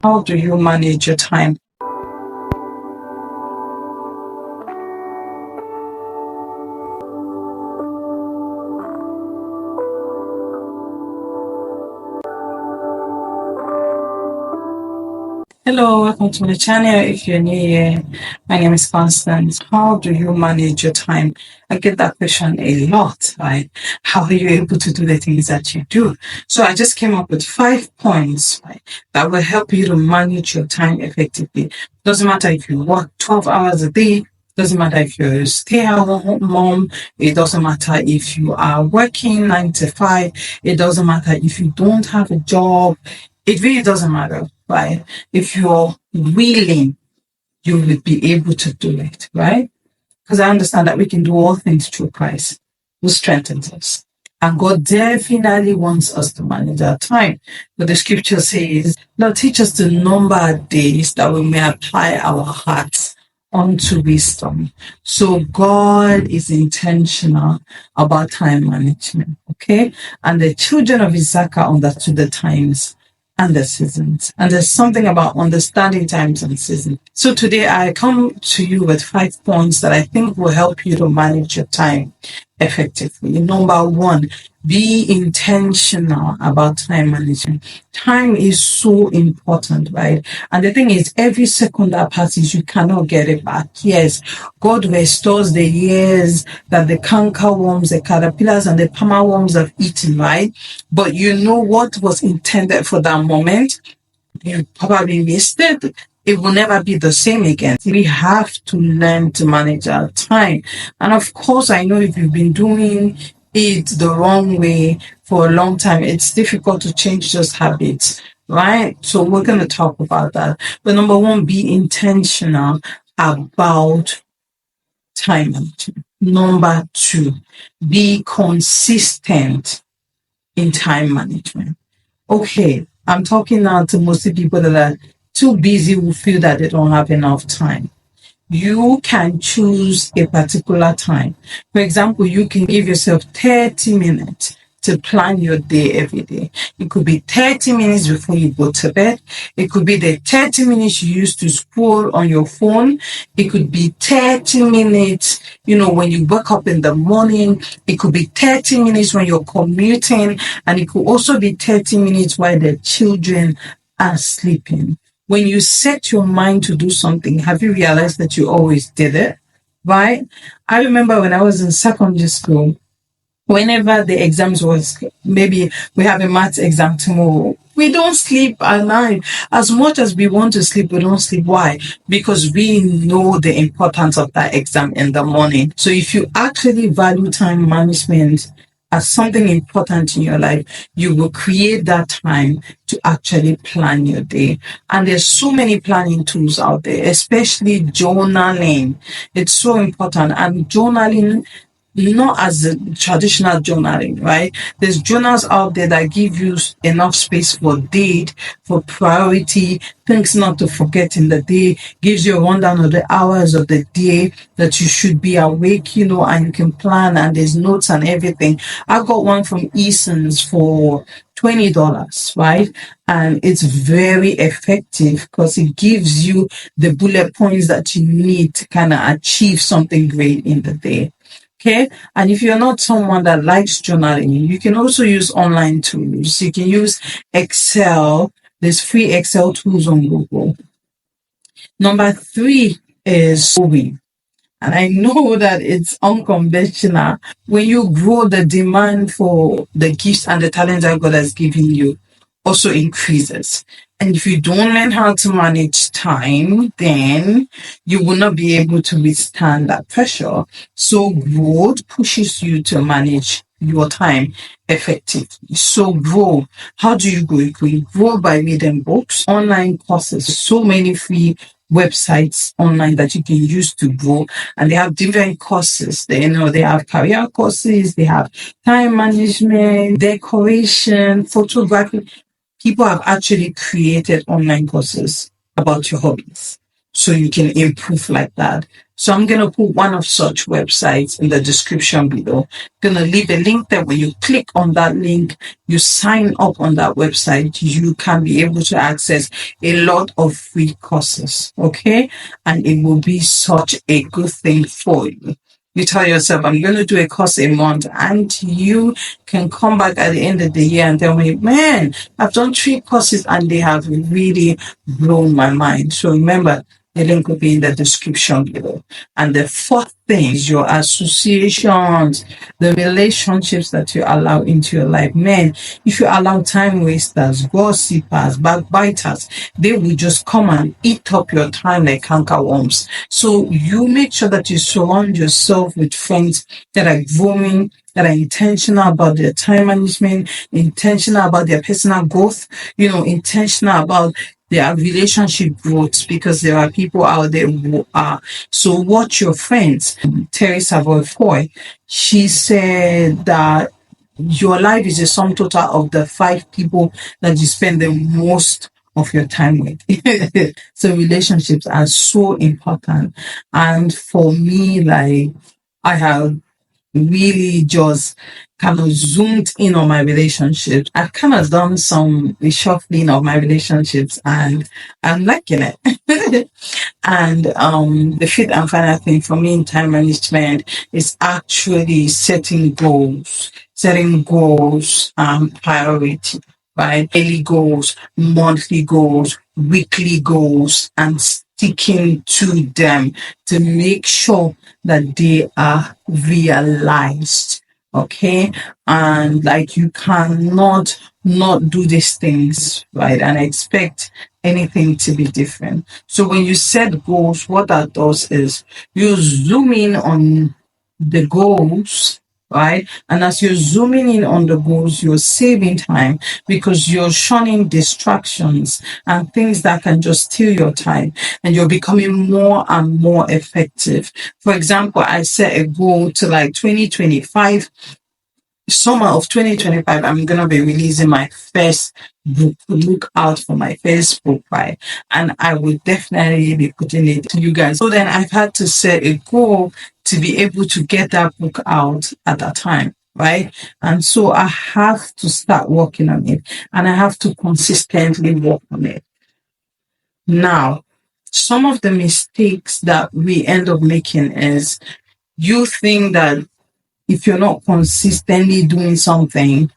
How do you manage your time? Hello, welcome to my channel. If you're new here, my name is Constance. How do you manage your time? I get that question a lot, right? How are you able to do the things that you do? So I just came up with 5 points, right, that will help you to manage your time effectively. Doesn't matter if you work 12 hours a day. Doesn't matter if you're a stay-at-home mom. It doesn't matter if you are working 9 to 5. It doesn't matter if you don't have a job. It really doesn't matter, right? If you're willing, you will be able to do it, right? Because I understand that we can do all things through Christ who strengthens us. And God definitely wants us to manage our time. But the scripture says, Lord, teach us to number our days that we may apply our hearts unto wisdom. So God is intentional about time management, okay? And the children of Issachar understood the times and the seasons. And there's something about understanding times and seasons. So today I come to you with 5 points that I think will help you to manage your time effectively. Number 1, be intentional about time management. Time is so important, right? And the thing is, every second that passes, you cannot get it back. Yes, God restores the years that the cankerworms, the caterpillars, and the palmer worms have eaten, right? But you know what was intended for that moment? You probably missed it. It will never be the same again. We have to learn to manage our time. And of course, I know if you've been doing it the wrong way for a long time, it's difficult to change those habits, right? So we're going to talk about that. But number 1, be intentional about time management. Number 2, be consistent in time management. Okay, I'm talking now to mostly people that are too busy who feel that they don't have enough time. You can choose a particular time. For example, you can give yourself 30 minutes to plan your day every day. It could be 30 minutes before you go to bed. It could be the 30 minutes you use to scroll on your phone. It could be 30 minutes, when you wake up in the morning. It could be 30 minutes when you're commuting. And it could also be 30 minutes while the children are sleeping. When you set your mind to do something, have you realized that you always did it? Right? I remember when I was in secondary school, whenever the exams was, maybe we have a math exam tomorrow, we don't sleep at night. As much as we want to sleep, we don't sleep. Why? Because we know the importance of that exam in the morning. So if you actually value time management as something important in your life, you will create that time to actually plan your day. And there's so many planning tools out there, especially journaling. It's so important. And journaling, not as the traditional journaling, right? There's journals out there that give you enough space for date, for priority, things not to forget in the day, gives you a rundown of the hours of the day that you should be awake, and you can plan, and there's notes and everything. I got one from Eason's for $20, right? And it's very effective because it gives you the bullet points that you need to kind of achieve something great in the day. Okay. And if you're not someone that likes journaling, you can also use online tools. You can use Excel. There's free Excel tools on Google. Number 3 is growing. And I know that it's unconventional. When you grow, the demand for the gifts and the talents that God has given you also increases. And if you don't learn how to manage time, then you will not be able to withstand that pressure. So growth pushes you to manage your time effectively. So grow. How do you grow? You grow by reading books, online courses, so many free websites online that you can use to grow, and they have different courses. They have career courses, they have time management, decoration, photography. People have actually created online courses about your hobbies. so you can improve like that. So I'm going to put one of such websites in the description below. I'm going to leave a link there. When you click on that link, you sign up on that website, you can be able to access a lot of free courses. Okay. And it will be such a good thing for you. You tell yourself, I'm going to do a course a month, and you can come back at the end of the year and tell me, man, I've done 3 courses and they have really blown my mind. So remember, the link will be in the description below. And the fourth thing is your associations, the relationships that you allow into your life. Man, if you allow time wasters, gossipers, backbiters, they will just come and eat up your time like cankerworms. So you make sure that you surround yourself with friends that are growing, that are intentional about their time management, intentional about their personal growth, intentional about their relationship growth, because there are people out there who are. So watch your friends. Teresa Foy, she said that your life is a sum total of the 5 people that you spend the most of your time with. So relationships are so important. And for me, like, I have really just kind of zoomed in on my relationships. I've kind of done some reshuffling of my relationships, and I'm liking it. And the fifth and final thing for me in time management is actually setting goals and priority, right? Daily goals, monthly goals, weekly goals, and sticking to them to make sure that they are realized. Okay. And like, you cannot not do these things, right, and expect anything to be different. So when you set goals, what that does is you zoom in on the goals, right? And as you're zooming in on the goals, you're saving time, because you're shunning distractions and things that can just steal your time, and you're becoming more and more effective. For example, I set a goal to like 2025. Summer of 2025, I'm going to be releasing my first book. Look out for my first book, right? And I will definitely be putting it to you guys. So then I've had to set a goal to be able to get that book out at that time, right? And so I have to start working on it, and I have to consistently work on it. Now, some of the mistakes that we end up making is, you think that if you're not consistently doing something,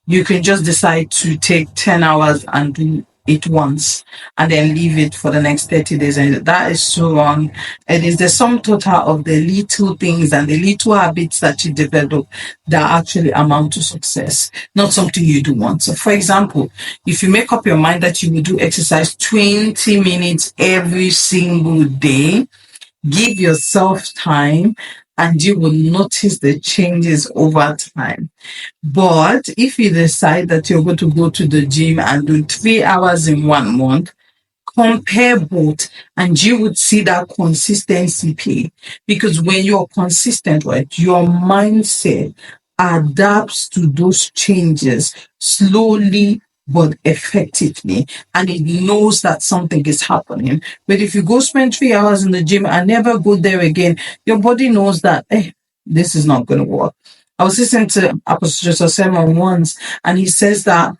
you can just decide to take 10 hours and do it once and then leave it for the next 30 days. And that is so wrong. It is the sum total of the little things and the little habits that you develop that actually amount to success, not something you do once. So for example, if you make up your mind that you will do exercise 20 minutes every single day, give yourself time, and you will notice the changes over time. But if you decide that you're going to go to the gym and do 3 hours in 1 month, compare both, and you would see that consistency pay. Because when you're consistent, right, your mindset adapts to those changes slowly but effectively, and it knows that something is happening. But if you go spend 3 hours in the gym and never go there again, your body knows that this is not going to work. I was listening to Apostle Joseph Sermon once, and he says that,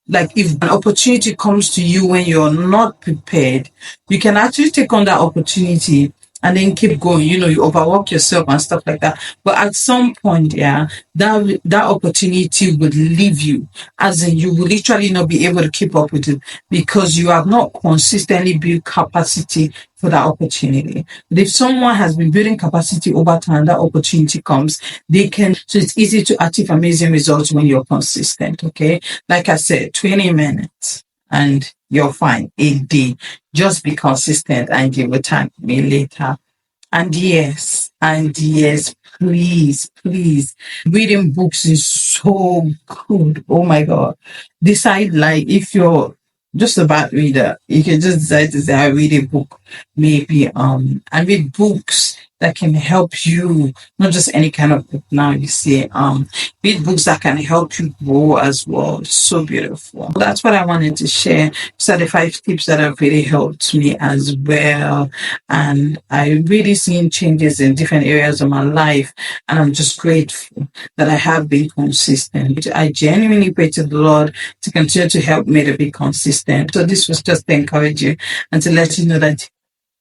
like, if an opportunity comes to you when you're not prepared, you can actually take on that opportunity and then keep going. You overwork yourself and stuff like that. But at some point, that opportunity would leave you, as in you will literally not be able to keep up with it, because you have not consistently built capacity for that opportunity. But if someone has been building capacity over time, that opportunity comes, so it's easy to achieve amazing results when you're consistent. Okay. Like I said, 20 minutes and you're fine. A day. Just be consistent and you will thank me later. And yes, please, reading books is so good. Oh my God. Decide, like, if you're just a bad reader, you can just decide to say, I read a book, maybe, I read books that can help you, not just any kind of book now, you see, read books that can help you grow as well. It's so beautiful. That's what I wanted to share. So the 5 tips that have really helped me as well. And I really seen changes in different areas of my life. And I'm just grateful that I have been consistent. I genuinely pray to the Lord to continue to help me to be consistent. So this was just to encourage you and to let you know that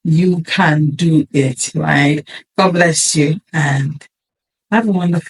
you can do it, right? God bless you and have a wonderful